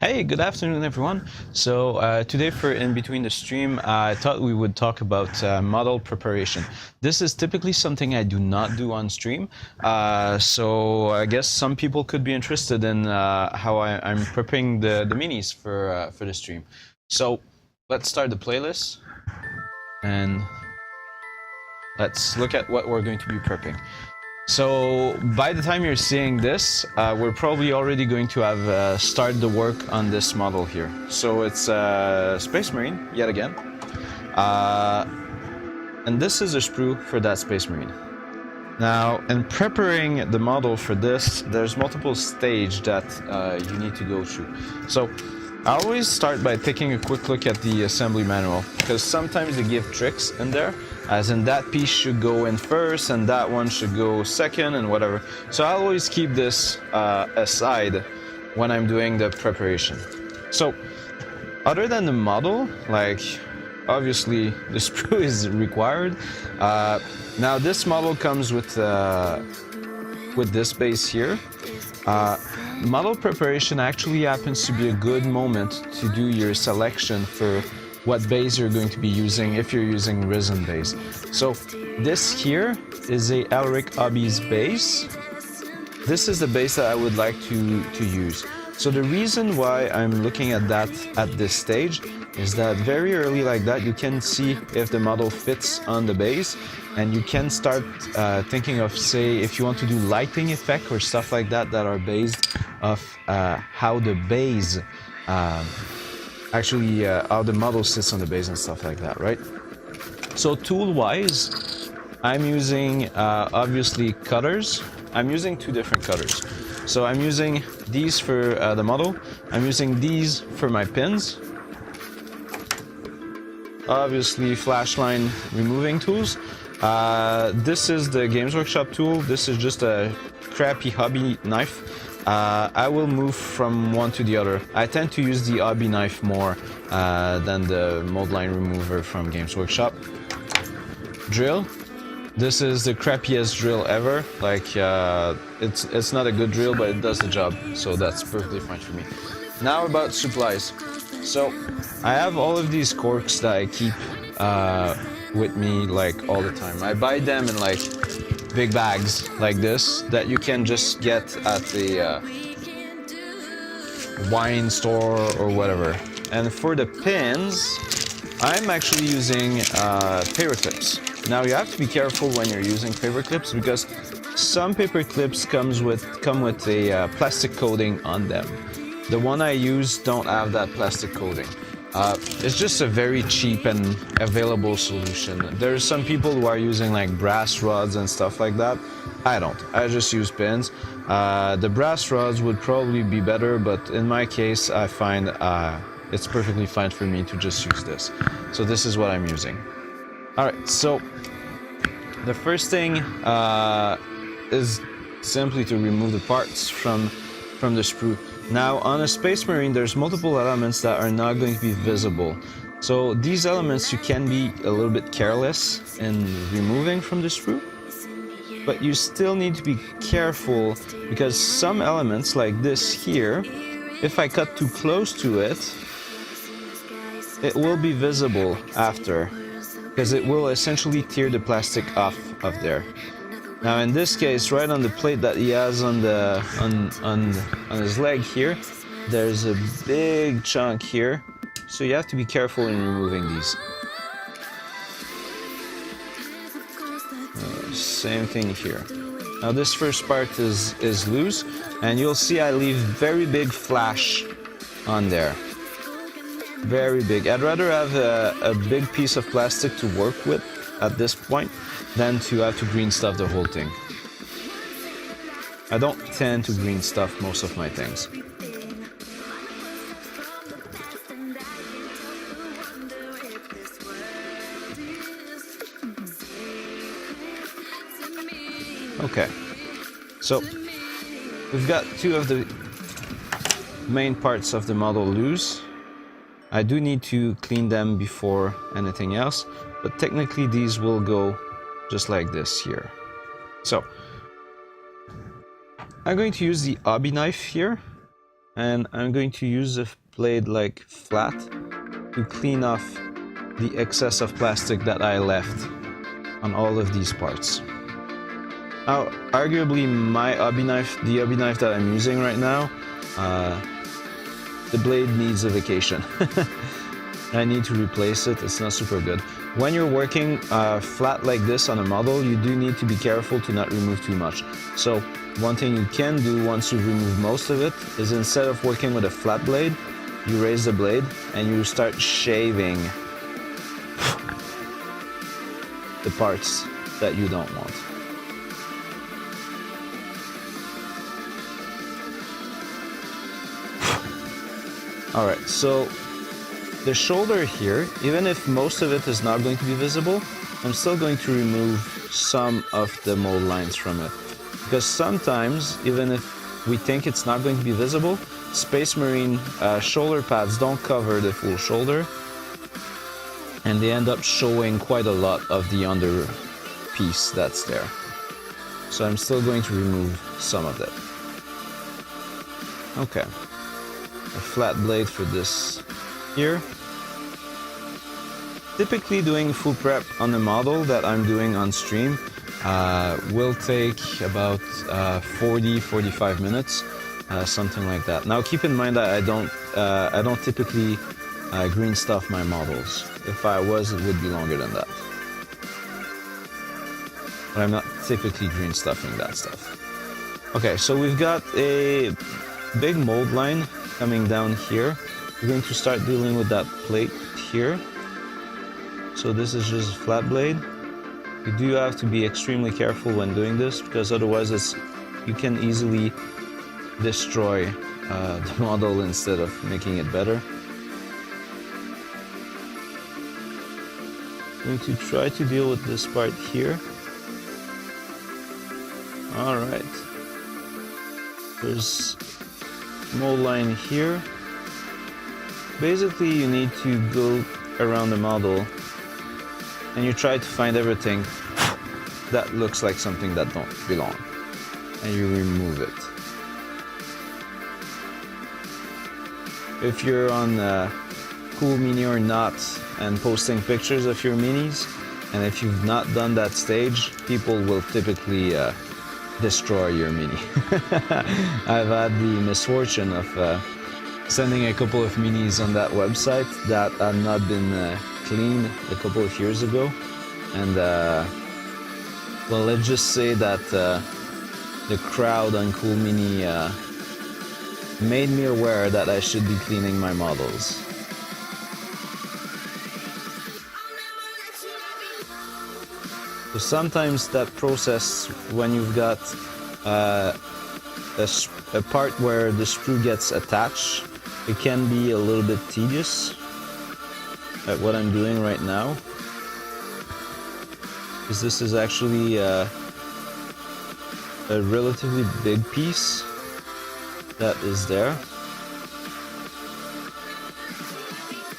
Hey, good afternoon, everyone. Today for in between the stream, I thought we would talk about model preparation. This is typically something I do not do on stream. So I guess some people could be interested in how I'm prepping the minis for the stream. So let's start the playlist and let's look at what we're going to be prepping. So by the time you're seeing this, we're probably already going to have started the work on this model here. So it's Space Marine, yet again. And this is a sprue for that Space Marine. Now, in preparing the model for this, there's multiple stages that you need to go through. So I always start by taking a quick look at the assembly manual, because sometimes they give tricks in there, as in that piece should go in first and that one should go second and whatever. So I always keep this aside when I'm doing the preparation. So other than the model, like obviously the sprue is required. Now this model comes with this base here. Model preparation actually happens to be a good moment to do your selection for what base you're going to be using if you're using Risen base. So this here is a Elric Hobbies base. This is the base that I would like to use. So the reason why I'm looking at that at this stage is that very early like that you can see if the model fits on the base, and you can start thinking of, say, if you want to do lighting effect or stuff like that that are based of how the base actually how the model sits on the base and stuff like that, right? So tool wise, I'm using obviously cutters. I'm using two different cutters. So I'm using these for the model. I'm using these for my pins. Obviously flash line removing tools. This is the Games Workshop tool. This is just a crappy hobby knife. I will move from one to the other. I tend to use the hobby knife more than the mold line remover from Games Workshop. Drill. This is the crappiest drill ever. Like it's not a good drill, but it does the job, so that's perfectly fine for me. Now about supplies. So I have all of these corks that I keep with me like all the time. I buy them in like big bags like this that you can just get at the wine store or whatever. And for the pins, I'm actually using paper clips. Now you have to be careful when you're using paper clips, because some paper clips come with a plastic coating on them. The one I use don't have that plastic coating. It's just a very cheap and available solution. There's some people who are using like brass rods and stuff like that. I don't. I just use pins. The brass rods would probably be better, but in my case, I find it's perfectly fine for me to just use this. So this is what I'm using. Alright, so the first thing is simply to remove the parts from the sprue. Now, on a Space Marine, there's multiple elements that are not going to be visible. So these elements you can be a little bit careless in removing from the sprue, but you still need to be careful, because some elements like this here, if I cut too close to it, it will be visible after, because it will essentially tear the plastic off of there. Now in this case, right on the plate that he has on his leg here, there's a big chunk here, so you have to be careful in removing these. Same thing here. Now this first part is loose, and you'll see I leave very big flash on there. Very big. I'd rather have a big piece of plastic to work with at this point than to have to green stuff the whole thing. I don't tend to green stuff most of my things. Okay, so we've got two of the main parts of the model loose. I do need to clean them before anything else, but technically these will go just like this here. So I'm going to use the hobby knife here and I'm going to use the blade like flat to clean off the excess of plastic that I left on all of these parts. Now, arguably my hobby knife, the hobby knife that I'm using right now, the blade needs a vacation. I need to replace it, it's not super good. When you're working flat like this on a model, you do need to be careful to not remove too much. So one thing you can do once you've removed most of it is, instead of working with a flat blade, you raise the blade and you start shaving the parts that you don't want. Alright, so the shoulder here, even if most of it is not going to be visible, I'm still going to remove some of the mold lines from it. Because sometimes, even if we think it's not going to be visible, Space Marine shoulder pads don't cover the full shoulder, and they end up showing quite a lot of the under piece that's there. So I'm still going to remove some of it. Okay. A flat blade for this here. Typically doing full prep on the model that I'm doing on stream will take about 40-45 minutes, something like that. Now keep in mind that I don't typically green stuff my models. If I was, it would be longer than that. But I'm not typically green stuffing that stuff. Okay, so we've got a big mold line coming down here. We're going to start dealing with that plate here. So this is just a flat blade. You do have to be extremely careful when doing this, because otherwise you can easily destroy the model instead of making it better. I'm going to try to deal with this part here. Alright. There's mold line here. Basically, you need to go around the model and you try to find everything that looks like something that don't belong, and you remove it. If you're on Cool Mini or not and posting pictures of your minis, and if you've not done that stage, people will typically destroy your mini. I've had the misfortune of sending a couple of minis on that website that had not been cleaned a couple of years ago, and well, let's just say that the crowd on Cool Mini made me aware that I should be cleaning my models. So sometimes that process, when you've got a part where the screw gets attached, it can be a little bit tedious, like what I'm doing right now. Because this is actually a relatively big piece that is there.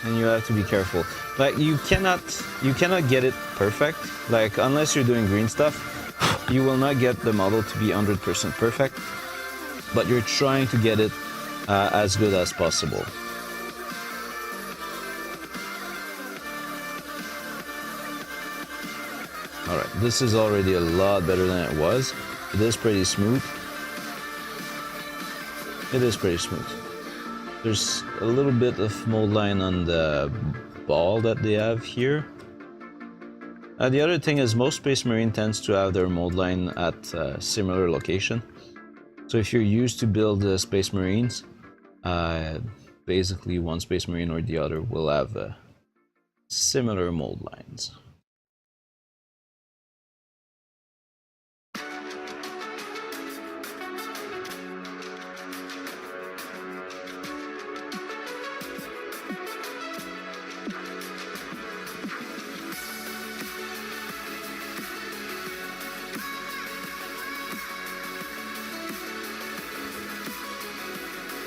And you have to be careful. Like, you cannot get it perfect. Like, unless you're doing green stuff, you will not get the model to be 100% perfect. But you're trying to get it as good as possible. Alright, this is already a lot better than it was. It is pretty smooth. It is pretty smooth. There's a little bit of mold line on the ball that they have here. The other thing is, most Space Marine tends to have their mold line at a similar location. So if you're used to build Space Marines, basically one Space Marine or the other will have similar mold lines.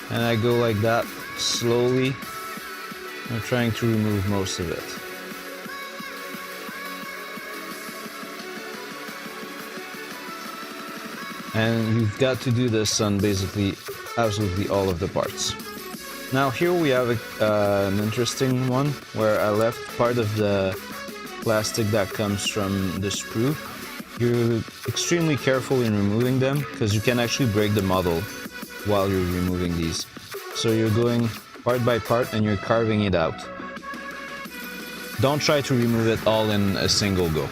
And I go like that, slowly. I'm trying to remove most of it. And you've got to do this on basically absolutely all of the parts. Now here we have an interesting one where I left part of the plastic that comes from the sprue. You're extremely careful in removing them because you can actually break the model while you're removing these. So you're going part by part and you're carving it out. Don't try to remove it all in a single go.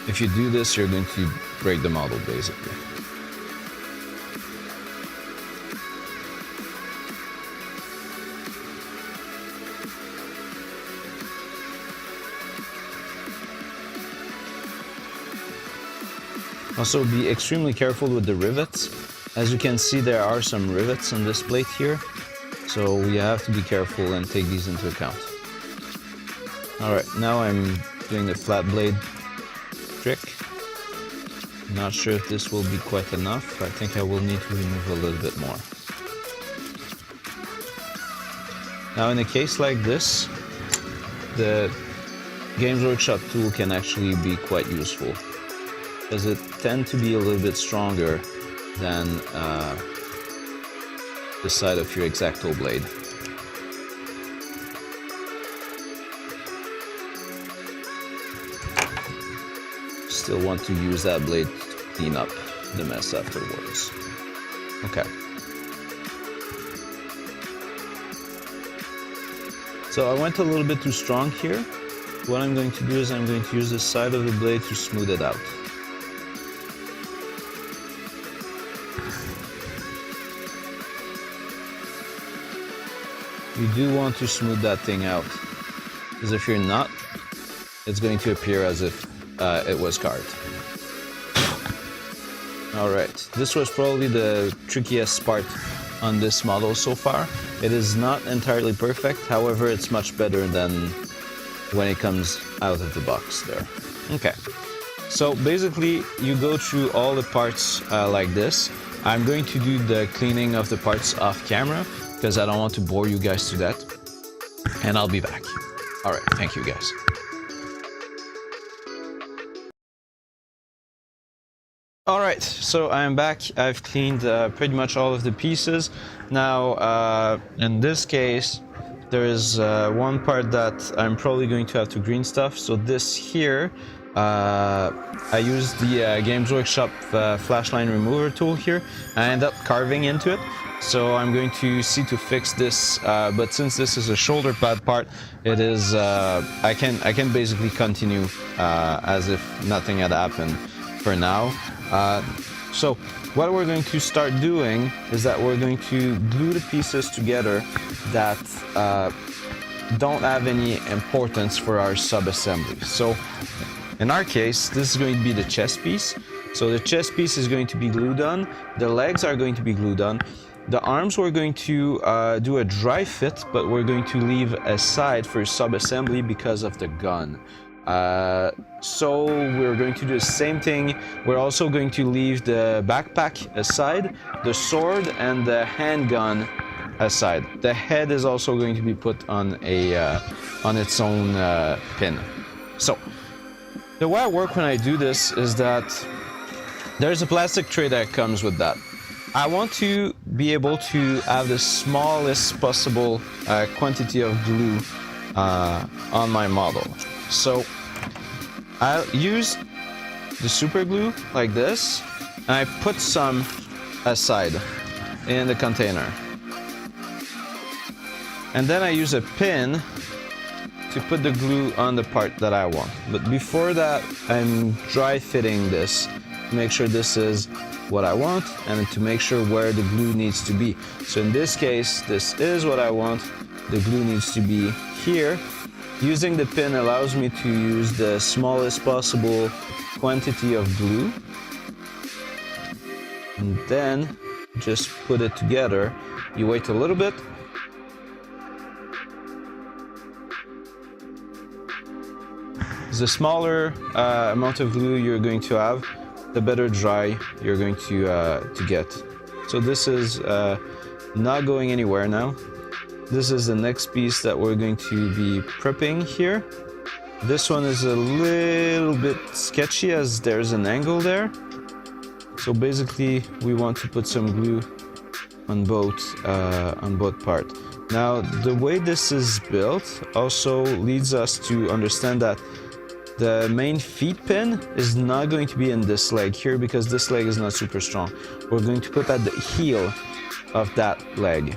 If you do this, you're going to break the model basically. Also, be extremely careful with the rivets. As you can see, there are some rivets on this plate here, so we have to be careful and take these into account. Alright, now I'm doing the flat blade trick. Not sure if this will be quite enough. I think I will need to remove a little bit more. Now in a case like this, the Games Workshop tool can actually be quite useful, because it tends to be a little bit stronger than the side of your X-Acto blade. Still want to use that blade to clean up the mess afterwards. Okay. So I went a little bit too strong here. What I'm going to do is I'm going to use the side of the blade to smooth it out. You do want to smooth that thing out, because if you're not, it's going to appear as if it was carved. Alright, this was probably the trickiest part on this model so far. It is not entirely perfect, however it's much better than when it comes out of the box there. Okay, so basically you go through all the parts like this. I'm going to do the cleaning of the parts off camera, because I don't want to bore you guys to death. And I'll be back. Alright, thank you guys. Alright, so I'm back. I've cleaned pretty much all of the pieces. Now, in this case, there is one part that I'm probably going to have to green stuff. So this here, I used the Games Workshop flash line remover tool here. I ended up carving into it. So I'm going to see to fix this, but since this is a shoulder pad part, it is I can basically continue as if nothing had happened for now. So what we're going to start doing is that we're going to glue the pieces together that don't have any importance for our sub-assembly. So in our case, this is going to be the chest piece. So the chest piece is going to be glued on, the legs are going to be glued on. The arms we're going to do a dry fit, but we're going to leave aside for sub-assembly because of the gun. So we're going to do the same thing. We're also going to leave the backpack aside, the sword and the handgun aside. The head is also going to be put on its own pin. So the way I work when I do this is that there's a plastic tray that comes with that. I want to be able to have the smallest possible quantity of glue on my model. So I'll use the super glue like this, and I put some aside in the container. And then I use a pin to put the glue on the part that I want. But before that, I'm dry fitting this to make sure this is what I want and to make sure where the glue needs to be. So in this case, this is what I want. The glue needs to be here. Using the pin allows me to use the smallest possible quantity of glue. And then just put it together. You wait a little bit. The smaller amount of glue you're going to have, the better dry you're going to get. So this is not going anywhere now. This is the next piece that we're going to be prepping here. This one is a little bit sketchy as there's an angle there. So basically we want to put some glue on both parts. Now, the way this is built also leads us to understand that the main feet pin is not going to be in this leg here because this leg is not super strong. We're going to put at the heel of that leg.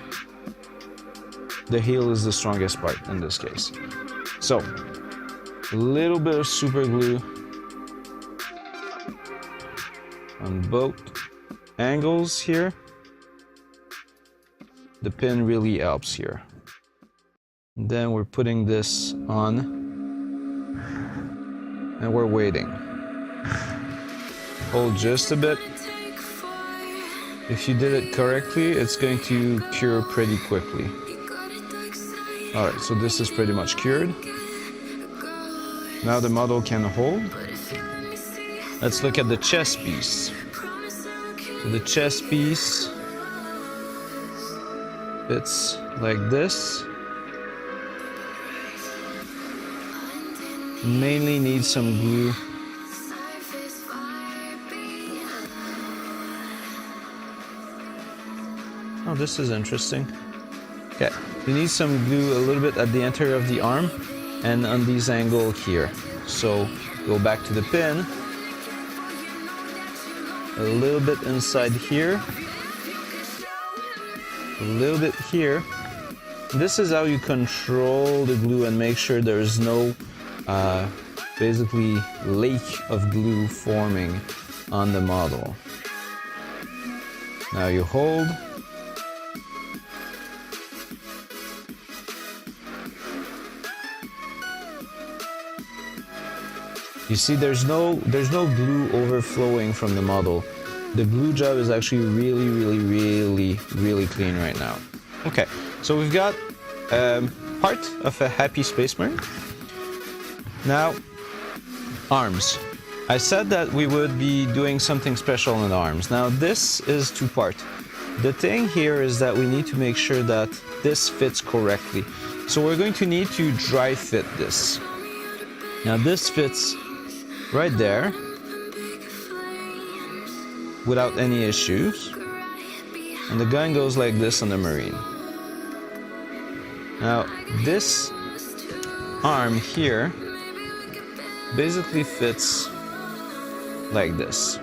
The heel is the strongest part in this case. So, a little bit of super glue on both angles here. The pin really helps here. And then we're putting this on and we're waiting. Hold just a bit. If you did it correctly, it's going to cure pretty quickly. Alright, so this is pretty much cured. Now the model can hold. Let's look at the chest piece. So the chest piece fits like this. Mainly needs some glue. Oh, this is interesting. Okay, you need some glue a little bit at the interior of the arm and on these angles here. So go back to the pin. A little bit inside here. A little bit here. This is how you control the glue and make sure there's no basically lake of glue forming on the model. Now you hold. You see there's no glue overflowing from the model. The glue job is actually really clean right now. Okay, so we've got part of a happy Space Marine. Now, arms. I said that we would be doing something special on the arms. Now this is two-part. The thing here is that we need to make sure that this fits correctly. So we're going to need to dry fit this. Now this fits right there without any issues. And the gun goes like this on the Marine. Now this arm here basically fits like this.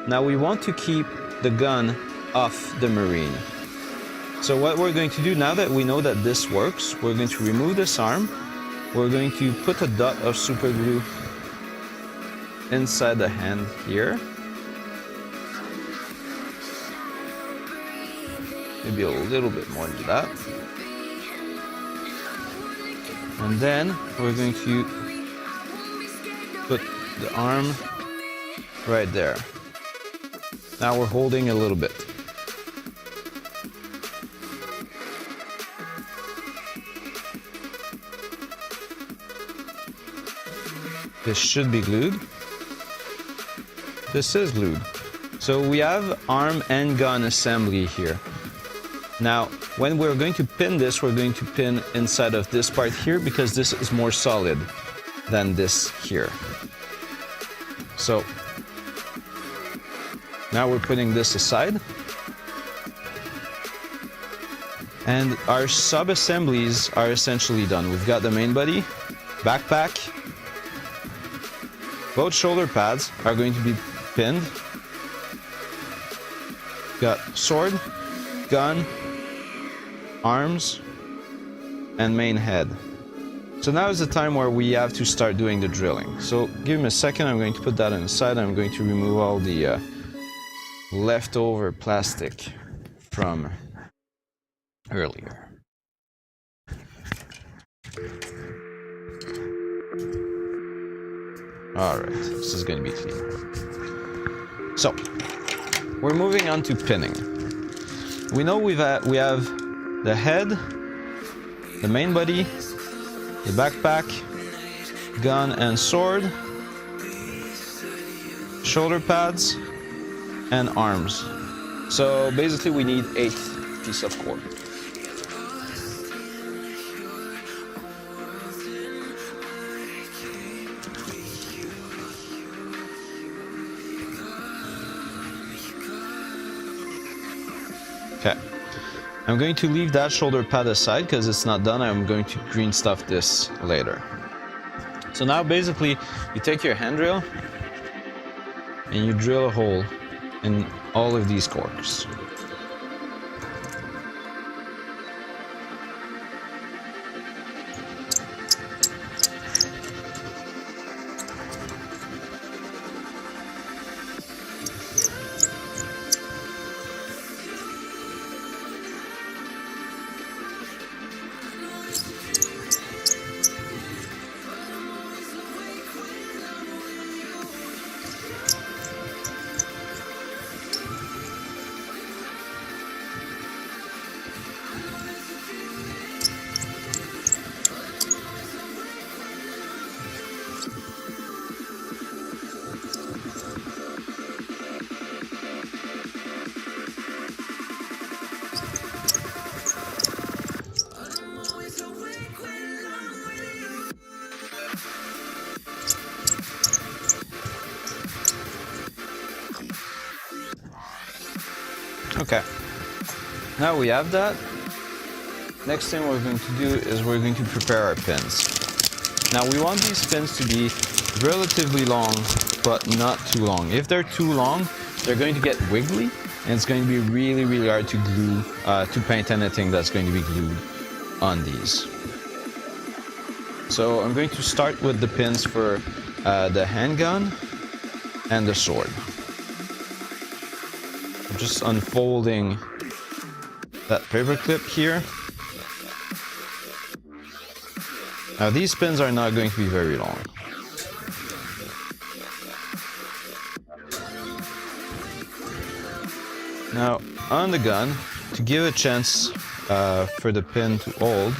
Now we want to keep the gun off the Marine. So what we're going to do now that we know that this works, we're going to remove this arm. We're going to put a dot of super glue inside the hand here. Maybe a little bit more than that. And then we're going to put the arm right there. Now we're holding a little bit. This should be glued. This is glued. So we have arm and gun assembly here. Now, when we're going to pin this, we're going to pin inside of this part here because this is more solid than this here. So, now we're putting this aside. And our sub-assemblies are essentially done. We've got the main body, backpack. Both shoulder pads are going to be pinned. Got sword, gun, arms, and main head. So now is the time where we have to start doing the drilling. So give me a second, I'm going to put that on the side. I'm going to remove all the leftover plastic from earlier. Alright, this is going to be clean. So, we're moving on to pinning. We know we have the head, the main body, the backpack, gun and sword, shoulder pads, and arms. So basically we need 8 pieces of cord. Okay. I'm going to leave that shoulder pad aside because it's not done. I'm going to green stuff this later. So now basically you take your hand drill and you drill a hole in all of these corks. Okay, now we have that. Next thing we're going to do is we're going to prepare our pins. Now we want these pins to be relatively long, but not too long. If they're too long, they're going to get wiggly, and it's going to be really, really hard to glue, to paint anything that's going to be glued on these. So I'm going to start with the pins for the handgun and the sword. I'm just unfolding that paper clip here. Now these pins are not going to be very long. Now on the gun, to give a chance for the pin to hold,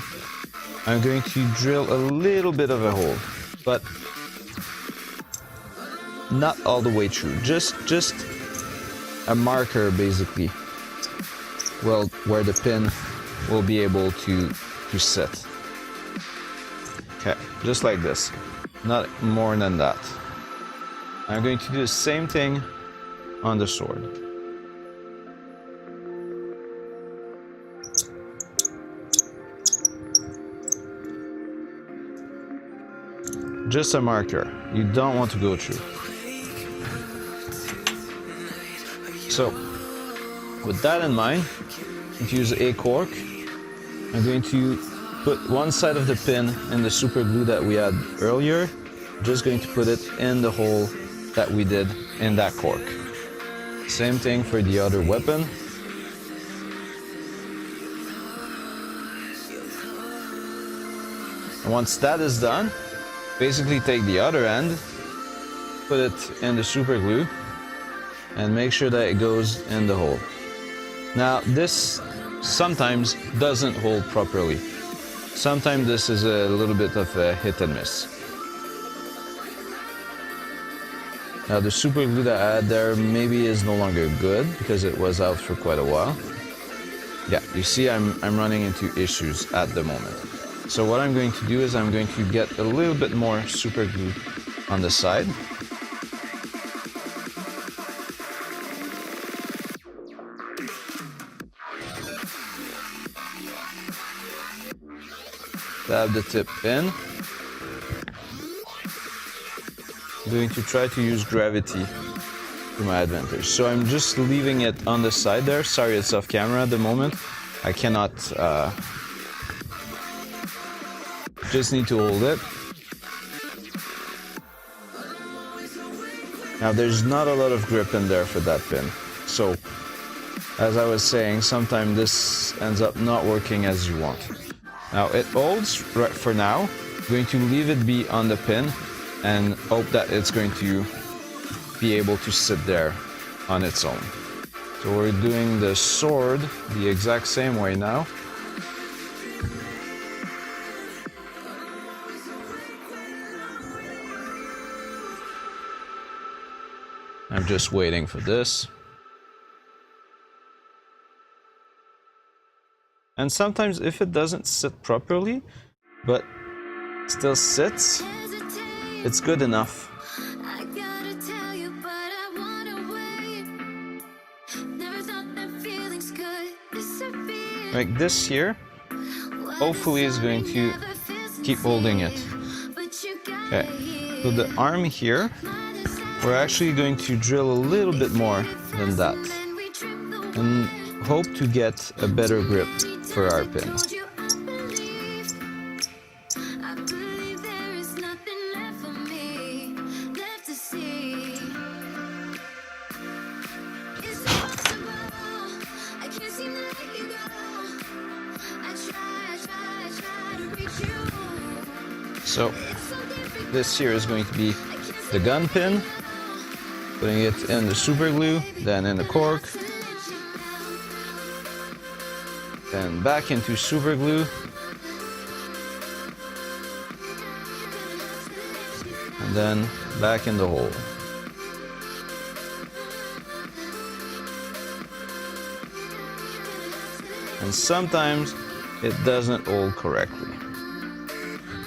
I'm going to drill a little bit of a hole, but not all the way through. Just a marker basically. Well, where the pin will be able to sit. Okay, just like this. Not more than that. I'm going to do the same thing on the sword. Just a marker. You don't want to go through. So, with that in mind, I'm going to use a cork. I'm going to put one side of the pin in the super glue that we had earlier. Just going to put it in the hole that we did in that cork. Same thing for the other weapon. And once that is done, basically take the other end, put it in the super glue, and make sure that it goes in the hole. Now this sometimes doesn't hold properly. Sometimes this is a little bit of a hit and miss. Now the super glue that I had there maybe is no longer good because it was out for quite a while. Yeah, you see I'm running into issues at the moment. So what I'm going to do is I'm going to get a little bit more super glue on the side. Dab the tip in. I'm going to try to use gravity to my advantage. So I'm just leaving it on the side there. Sorry, it's off camera at the moment. I cannot, just need to hold it. Now there's not a lot of grip in there for that pin. So, as I was saying, sometimes this ends up not working as you want. Now it holds right for now. I'm going to leave it be on the pin and hope that it's going to be able to sit there on its own. So we're doing the sword the exact same way now. I'm just waiting for this. And sometimes if it doesn't sit properly, but still sits, it's good enough. Never thought that feeling's good disappear. Like this here, hopefully is going to keep holding it. Okay, so the arm here, we're actually going to drill a little bit more than that and hope to get a better grip for our pin. So this here is going to be the gun pin, putting it in the super glue, then in the cork, then back into super glue, and then back in the hole. And sometimes it doesn't hold correctly.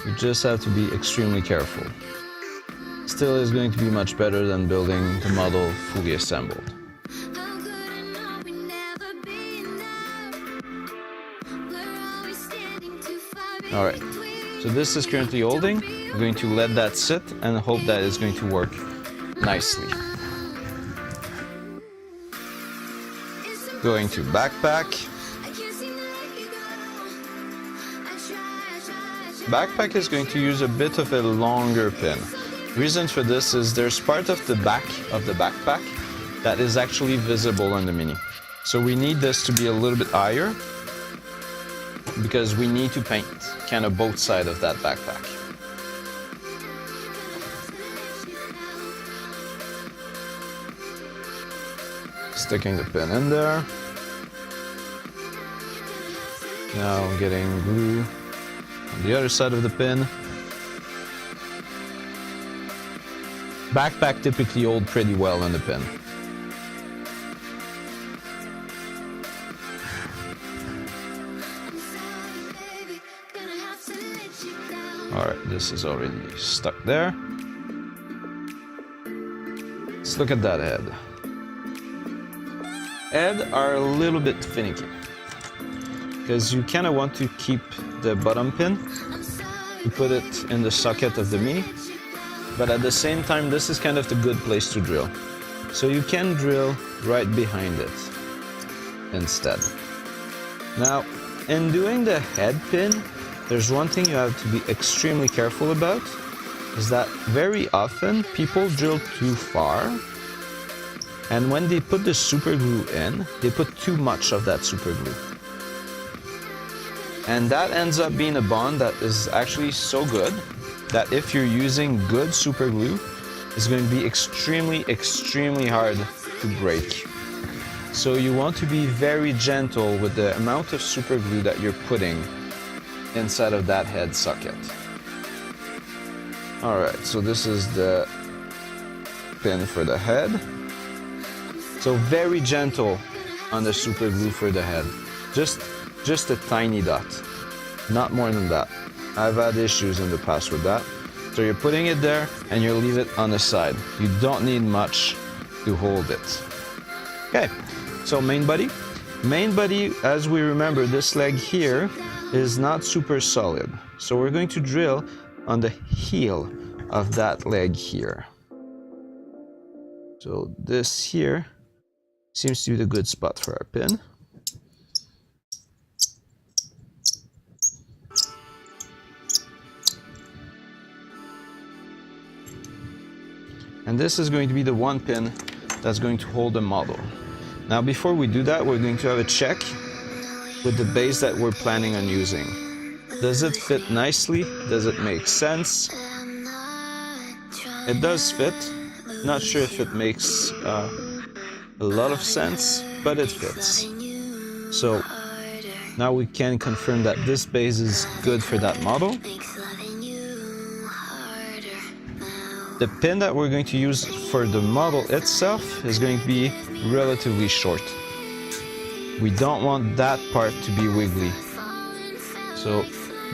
You just have to be extremely careful. Still is going to be much better than building the model fully assembled. Alright, so this is currently holding. We're going to let that sit and hope that it's going to work nicely. Going to backpack. Backpack is going to use a bit of a longer pin. Reason for this is there's part of the back of the backpack that is actually visible on the Mini. So we need this to be a little bit higher because we need to paint kind of both sides of that backpack. Sticking the pin in there. Now getting glue on the other side of the pin. Backpack typically hold pretty well on the pin. Alright, this is already stuck there. Let's look at that head. Head are a little bit finicky because you kind of want to keep the bottom pin. You put it in the socket of the Mini, but at the same time this is kind of the good place to drill. So you can drill right behind it instead. Now, in doing the head pin, there's one thing you have to be extremely careful about, is that very often people drill too far, and when they put the super glue in, they put too much of that super glue. And that ends up being a bond that is actually so good that if you're using good super glue, it's going to be extremely, extremely hard to break. So you want to be very gentle with the amount of super glue that you're putting inside of that head socket. Alright, so this is the pin for the head. So very gentle on the super glue for the head. Just a tiny dot, not more than that. I've had issues in the past with that. So you're putting it there and you leave it on the side. You don't need much to hold it. Okay, so main body. Main body, as we remember, this leg here is not super solid. So we're going to drill on the heel of that leg here. So this here seems to be the good spot for our pin. And this is going to be the one pin that's going to hold the model. Now before we do that, we're going to have a check with the base that we're planning on using. Does it fit nicely? Does it make sense? It does fit. Not sure if it makes a lot of sense, but it fits. So now we can confirm that this base is good for that model. The pin that we're going to use for the model itself is going to be relatively short. We don't want that part to be wiggly. So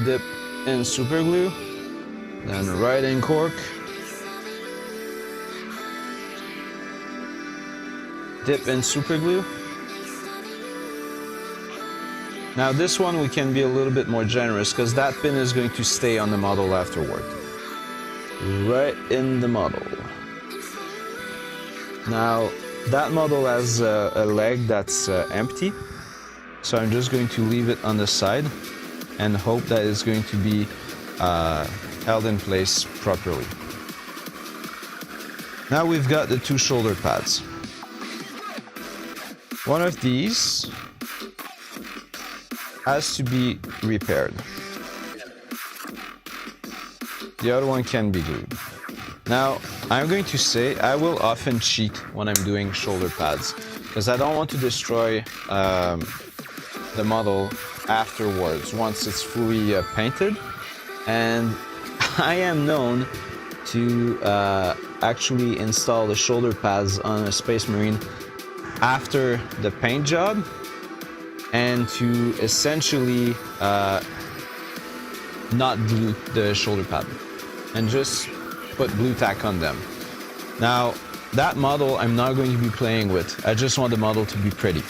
dip in super glue, then right in cork, dip in super glue, Now this one we can be a little bit more generous because that pin is going to stay on the model afterward. Right in the model. Now that model has a leg that's empty, so I'm just going to leave it on the side and hope that it's going to be held in place properly. Now we've got the two shoulder pads. One of these has to be repaired. The other one can be glued. Now, I'm going to say I will often cheat when I'm doing shoulder pads because I don't want to destroy the model afterwards once it's fully painted. And I am known to actually install the shoulder pads on a Space Marine after the paint job and to essentially not glue the shoulder pad and just put blue tack on them. Now that model I'm not going to be playing with. I just want the model to be pretty.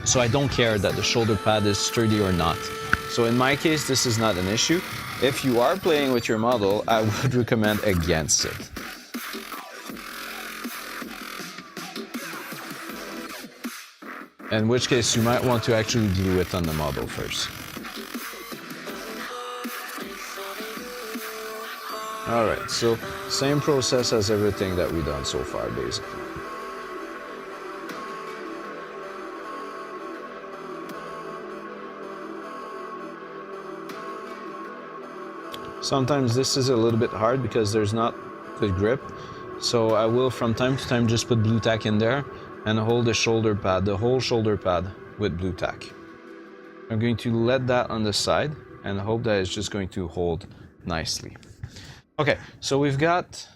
So I don't care that the shoulder pad is sturdy or not. So in my case this is not an issue. If you are playing with your model, I would recommend against it. In which case you might want to actually glue it on the model first. Alright, so same process as everything that we've done so far, basically. Sometimes this is a little bit hard because there's not good grip, so I will from time to time just put blue tack in there and hold the shoulder pad, the whole shoulder pad, with blue tack. I'm going to let that on the side and hope that it's just going to hold nicely. Okay, so we've got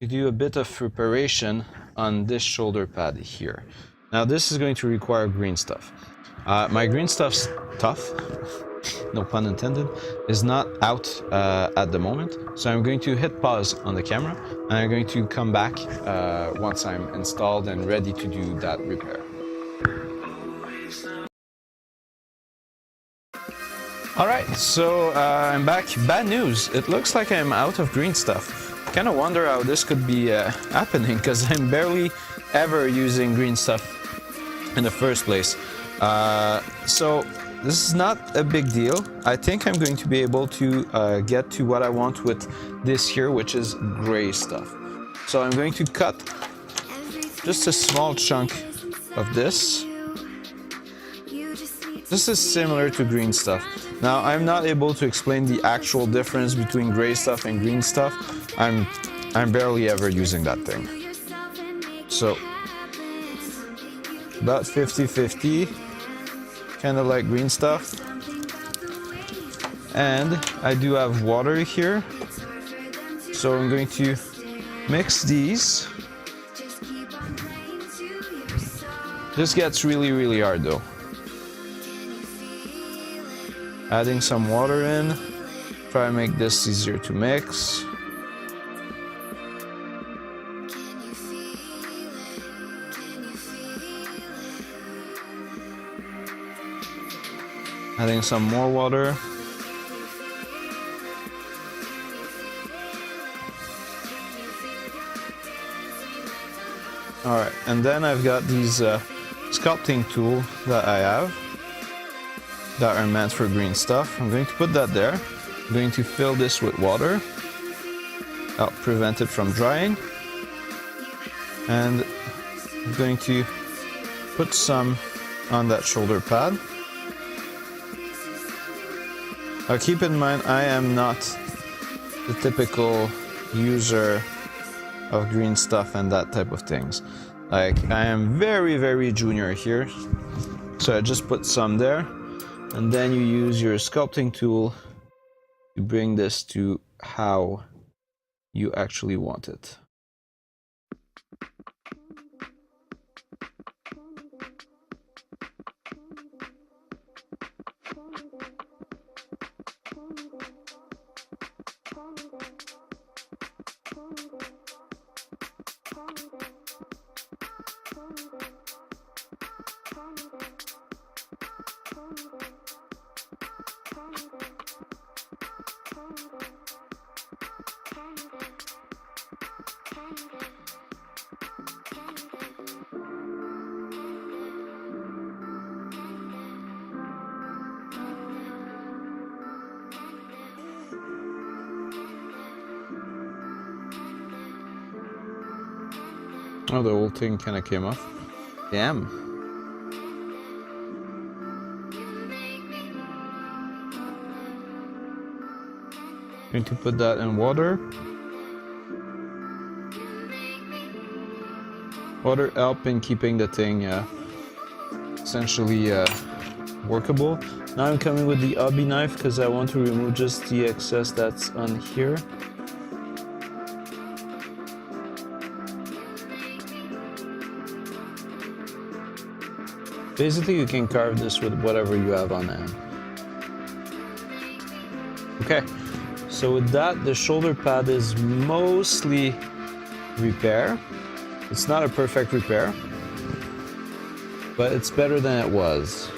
to do a bit of preparation on this shoulder pad here. Now this is going to require green stuff. My green stuff's tough, no pun intended, is not out at the moment. So I'm going to hit pause on the camera and I'm going to come back once I'm installed and ready to do that repair. Alright, so I'm back. Bad news, it looks like I'm out of green stuff. Kind of wonder how this could be happening because I'm barely ever using green stuff in the first place. So this is not a big deal. I think I'm going to be able to get to what I want with this here, which is gray stuff. So I'm going to cut just a small chunk of this. This is similar to green stuff. Now, I'm not able to explain the actual difference between gray stuff and green stuff. I'm barely ever using that thing. So, about 50-50, kind of like green stuff. And I do have water here. So I'm going to mix these. This gets really, really hard though. Adding some water in, try to make this easier to mix. Adding some more water. Alright, and then I've got these sculpting tool that I have that are meant for green stuff. I'm going to put that there. I'm going to fill this with water. I'll prevent it from drying. And I'm going to put some on that shoulder pad. Now keep in mind, I am not the typical user of green stuff and that type of things. Like, I am very, very junior here. So I just put some there. And then you use your sculpting tool to bring this to how you actually want it. Oh, the whole thing kind of came off. Damn. Going to put that in water. Water help in keeping the thing essentially workable. Now I'm coming with the hobby knife because I want to remove just the excess that's on here. Basically, you can carve this with whatever you have on hand. Okay, so with that, the shoulder pad is mostly repair. It's not a perfect repair, but it's better than it was.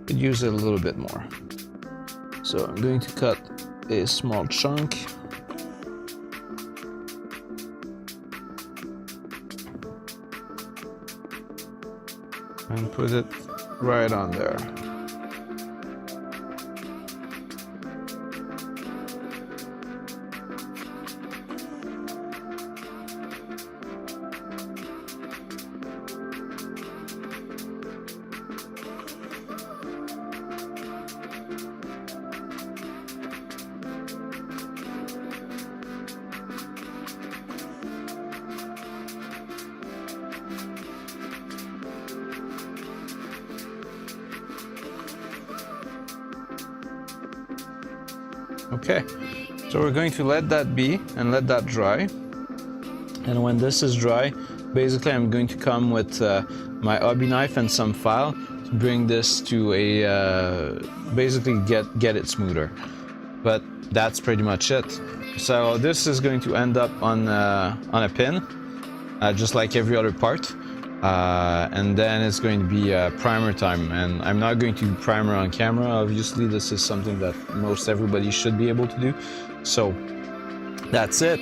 Could use it a little bit more. So I'm going to cut a small chunk. And put it right on there. Okay, so we're going to let that be and let that dry. And when this is dry, basically I'm going to come with my hobby knife and some file to bring this to a basically get it smoother. But that's pretty much it. So this is going to end up on a pin, just like every other part. And then it's going to be primer time, and I'm not going to do primer on camera. Obviously, this is something that most everybody should be able to do. So that's it.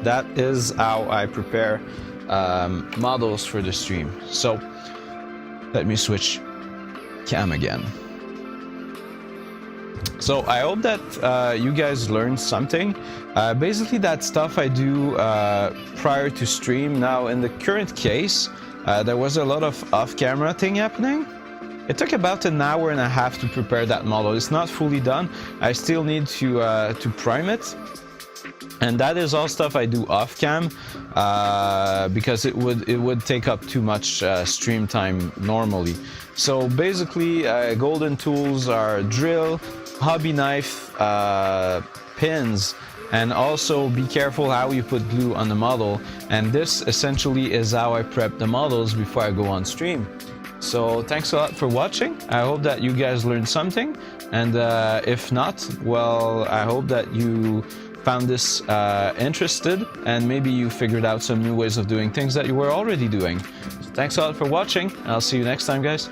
That is how I prepare models for the stream. So let me switch cam again. So I hope that you guys learned something. Basically, that stuff I do prior to stream. Now, in the current case, there was a lot of off-camera thing happening. It took about an hour and a half to prepare that model. It's not fully done. I still need to prime it. And that is all stuff I do off-cam because it would take up too much stream time normally. So basically, golden tools are drill, hobby knife, pins, and also be careful how you put glue on the model. And this essentially is how I prep the models before I go on stream. So thanks a lot for watching. I hope that you guys learned something. And if not, well, I hope that you found this interested and maybe you figured out some new ways of doing things that you were already doing. So thanks a lot for watching. I'll see you next time, guys.